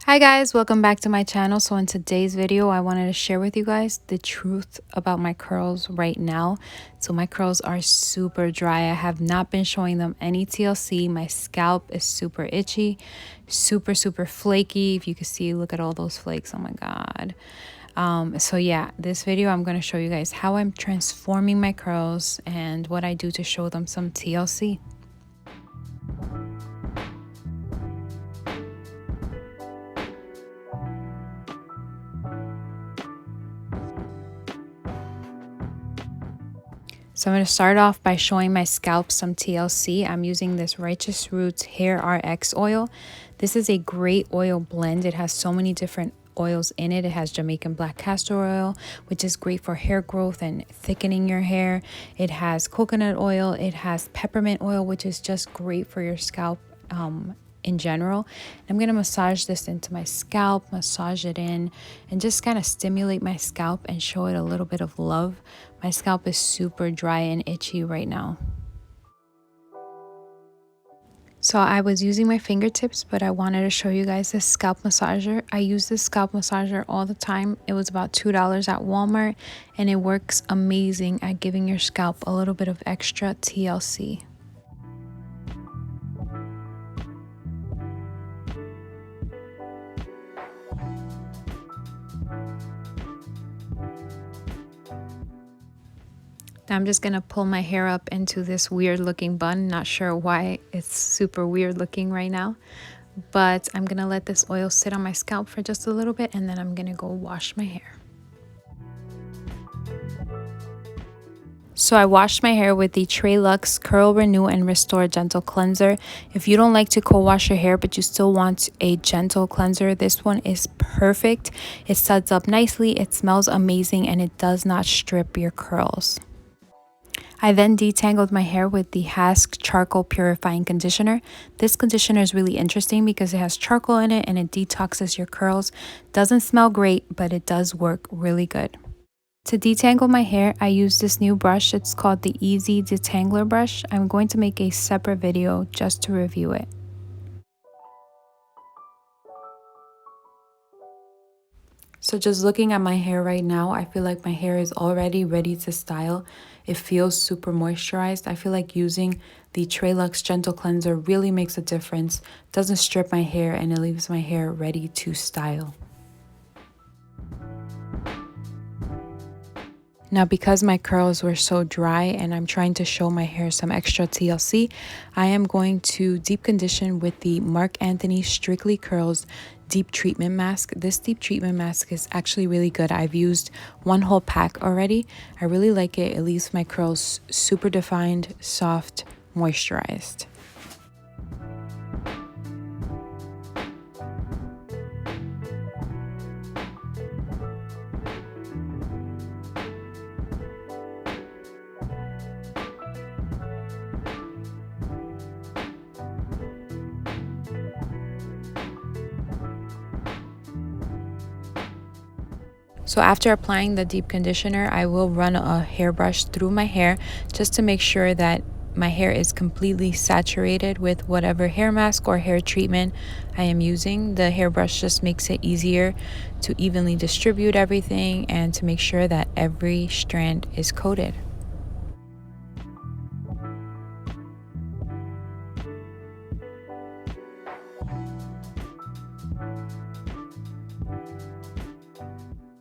Hi guys, welcome back to my channel. So in today's video, I wanted to share with you guys the truth about my curls right now. So my curls are super dry. I have not been showing them any TLC. My scalp is super itchy, super flaky. If you can see, look at all those flakes. Oh my God. So yeah, this video I'm going to show you guys how I'm transforming my curls and what I do to show them some TLC. So I'm going to start off by showing my scalp some TLC. I'm using this Righteous Roots Hair RX oil. This is a great oil blend. It has so many different oils in it. It has Jamaican black castor oil, which is great for hair growth and thickening your hair. It has coconut oil. It has peppermint oil, which is just great for your scalp in general. I'm going to massage this into my scalp, massage it in, and just kind of stimulate my scalp and show it a little bit of love. My scalp is super dry and itchy right now. So I was using my fingertips, but I wanted to show you guys this scalp massager. I use this scalp massager all the time. It was about $2 at Walmart, and it works amazing at giving your scalp a little bit of extra TLC. I'm just going to pull my hair up into this weird looking bun. Not sure why it's super weird looking right now. But I'm going to let this oil sit on my scalp for just a little bit, and then I'm going to go wash my hair. So I washed my hair with the Luxe Curl Renew and Restore Gentle Cleanser. If you don't like to co-wash your hair but you still want a gentle cleanser, this one is perfect. It suds up nicely, it smells amazing, and it does not strip your curls. I then detangled my hair with the Hask Charcoal Purifying Conditioner. This conditioner is really interesting because it has charcoal in it and it detoxes your curls. Doesn't smell great, but it does work really good. To detangle my hair, I use this new brush. It's called the Easy Detangler brush. I'm going to make a separate video just to review it. So just looking at my hair right now, I feel like my hair is already ready to style. It feels super moisturized. I feel like using the Luxe Gentle Cleanser really makes a difference. Doesn't strip my hair, and it leaves my hair ready to style. Now, because my curls were so dry and I'm trying to show my hair some extra TLC, I am going to deep condition with the Marc Anthony Strictly Curls Deep Treatment Mask. This deep treatment mask is actually really good. I've used one whole pack already. I really like it. It leaves my curls super defined, soft, moisturized. So after applying the deep conditioner, I will run a hairbrush through my hair just to make sure that my hair is completely saturated with whatever hair mask or hair treatment I am using. The hairbrush just makes it easier to evenly distribute everything and to make sure that every strand is coated.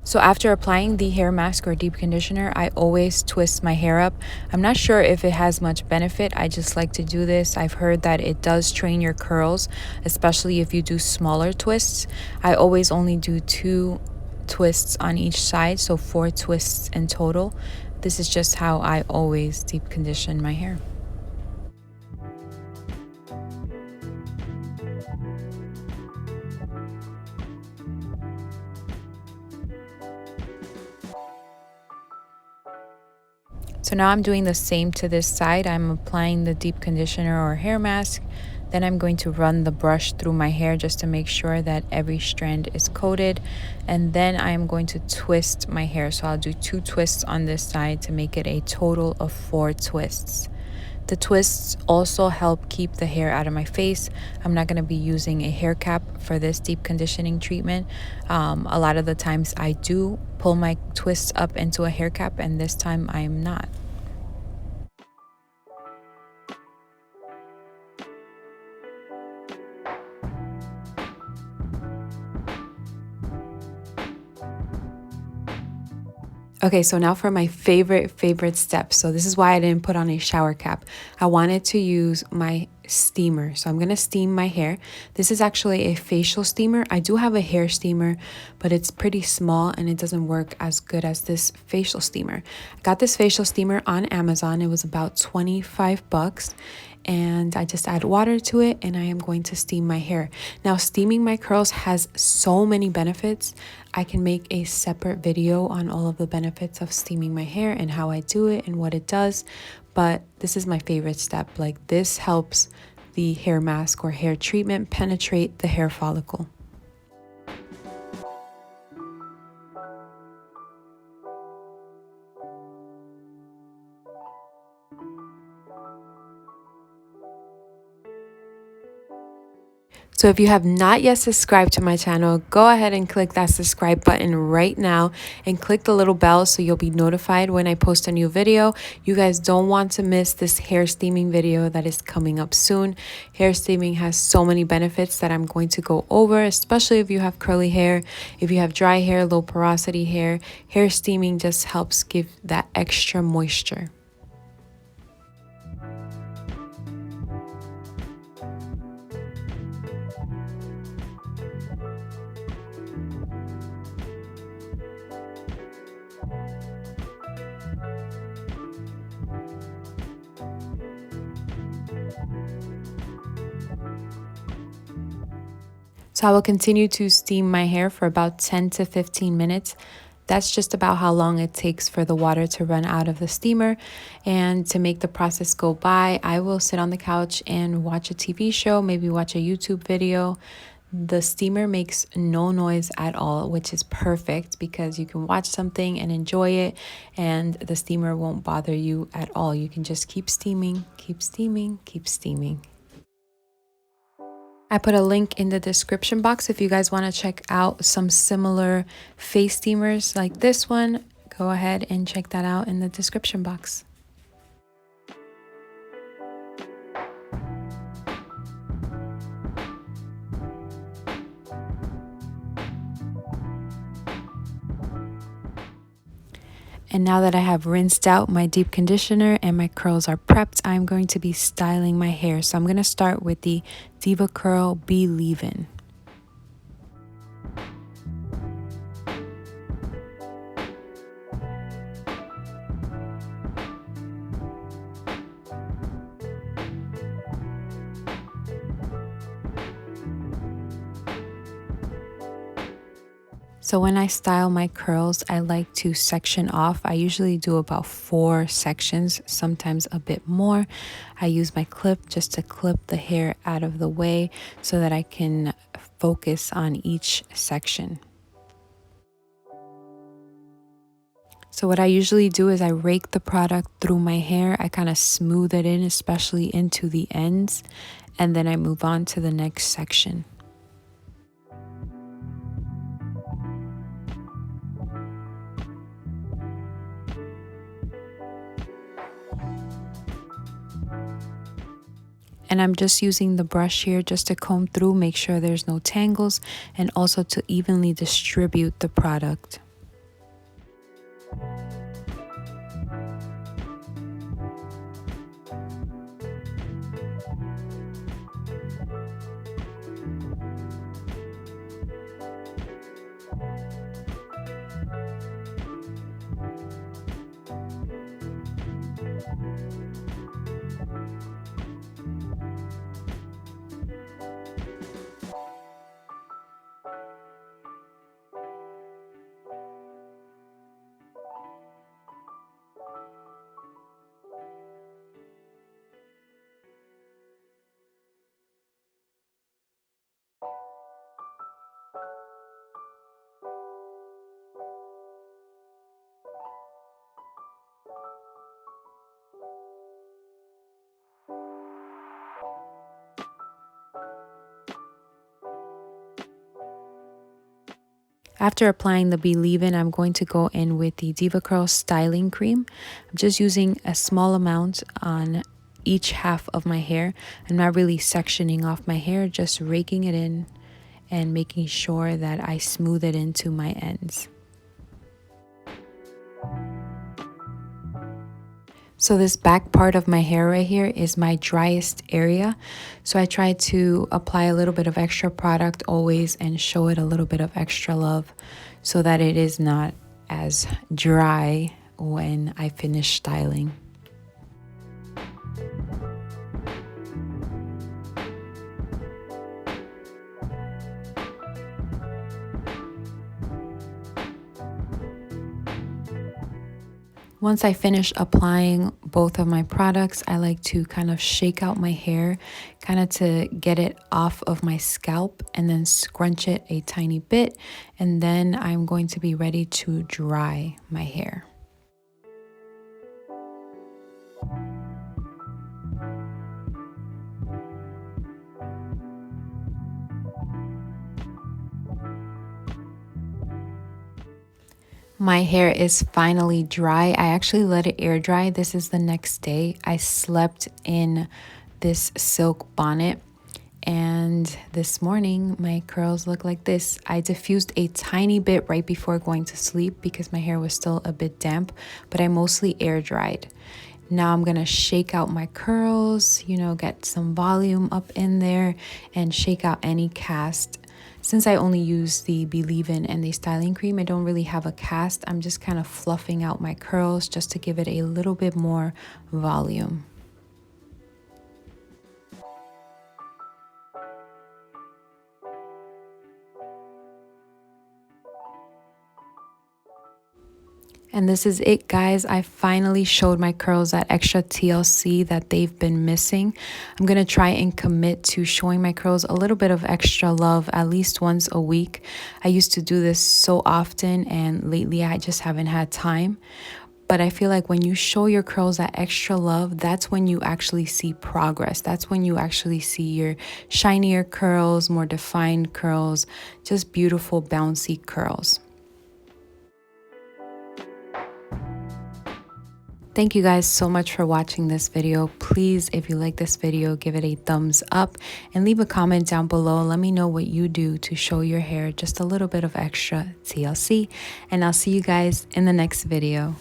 So after applying the hair mask or deep conditioner, I always twist my hair up. I'm not sure if it has much benefit. I just like to do this. I've heard that it does train your curls, especially if you do smaller twists. I always only do 2 twists on each side, so 4 twists in total. This is just how I always deep condition my hair. So now I'm doing the same to this side. I'm applying the deep conditioner or hair mask. Then I'm going to run the brush through my hair just to make sure that every strand is coated. And then I'm going to twist my hair. So I'll do 2 twists on this side to make it a total of 4 twists. The twists also help keep the hair out of my face. I'm not going to be using a hair cap for this deep conditioning treatment. A lot of the times I do pull my twists up into a hair cap, and this time I am not. Okay, so now for my favorite step. So this is why I didn't put on a shower cap. I wanted to use my steamer. So I'm going to steam my hair. This is actually a facial steamer. I do have a hair steamer, but it's pretty small and it doesn't work as good as this facial steamer. I got this facial steamer on Amazon. It was about 25 bucks. And I just add water to it and I am going to steam my hair. Now, steaming my curls has so many benefits. I can make a separate video on all of the benefits of steaming my hair and how I do it and what it does. But this is my favorite step. Like, this helps the hair mask or hair treatment penetrate the hair follicle. So if you have not yet subscribed to my channel, go ahead and click that subscribe button right now and click the little bell so you'll be notified when I post a new video. You guys don't want to miss this hair steaming video that is coming up soon. Hair steaming has so many benefits that I'm going to go over, especially if you have curly hair, if you have dry hair, low porosity hair. Hair steaming just helps give that extra moisture. So I will continue to steam my hair for about 10 to 15 minutes. That's just about how long it takes for the water to run out of the steamer. And to make the process go by, I will sit on the couch and watch a TV show, maybe watch a YouTube video. The steamer makes no noise at all, which is perfect because you can watch something and enjoy it, and the steamer won't bother you at all. You can just keep steaming, keep steaming, keep steaming. I put a link in the description box if you guys want to check out some similar face steamers like this one. Go ahead and check that out in the description box. And now that I have rinsed out my deep conditioner and my curls are prepped, I'm going to be styling my hair. So I'm going to start with the DEVACURL Be Leave-In. So when I style my curls, I like to section off. I usually do about 4 sections, sometimes a bit more. I use my clip just to clip the hair out of the way so that I can focus on each section. So what I usually do is I rake the product through my hair. I kind of smooth it in, especially into the ends, and then I move on to the next section. And I'm just using the brush here just to comb through, make sure there's no tangles, and also to evenly distribute the product. After applying the leave-in, I'm going to go in with the DEVACURL styling cream. I'm just using a small amount on each half of my hair. I'm not really sectioning off my hair, just raking it in and making sure that I smooth it into my ends. So this back part of my hair right here is my driest area. So I try to apply a little bit of extra product always and show it a little bit of extra love so that it is not as dry when I finish styling. Once I finish applying both of my products, I like to kind of shake out my hair, kind of to get it off of my scalp, and then scrunch it a tiny bit, and then I'm going to be ready to dry my hair. My hair is finally dry. I actually let it air dry. This is the next day. I slept in this silk bonnet, and this morning my curls look like this. I diffused a tiny bit right before going to sleep because my hair was still a bit damp, but I mostly air dried. Now I'm gonna shake out my curls, get some volume up in there and shake out any cast. Since I only use the leave-in and the styling cream, I don't really have a cast. I'm just kind of fluffing out my curls just to give it a little bit more volume. And this is it, guys. I finally showed my curls that extra TLC that they've been missing. I'm going to try and commit to showing my curls a little bit of extra love at least once a week. I used to do this so often, and lately I just haven't had time. But I feel like when you show your curls that extra love, that's when you actually see progress. That's when you actually see your shinier curls, more defined curls, just beautiful bouncy curls. Thank you guys so much for watching this video. Please, if you like this video, give it a thumbs up and leave a comment down below. Let me know what you do to show your hair just a little bit of extra TLC. And I'll see you guys in the next video.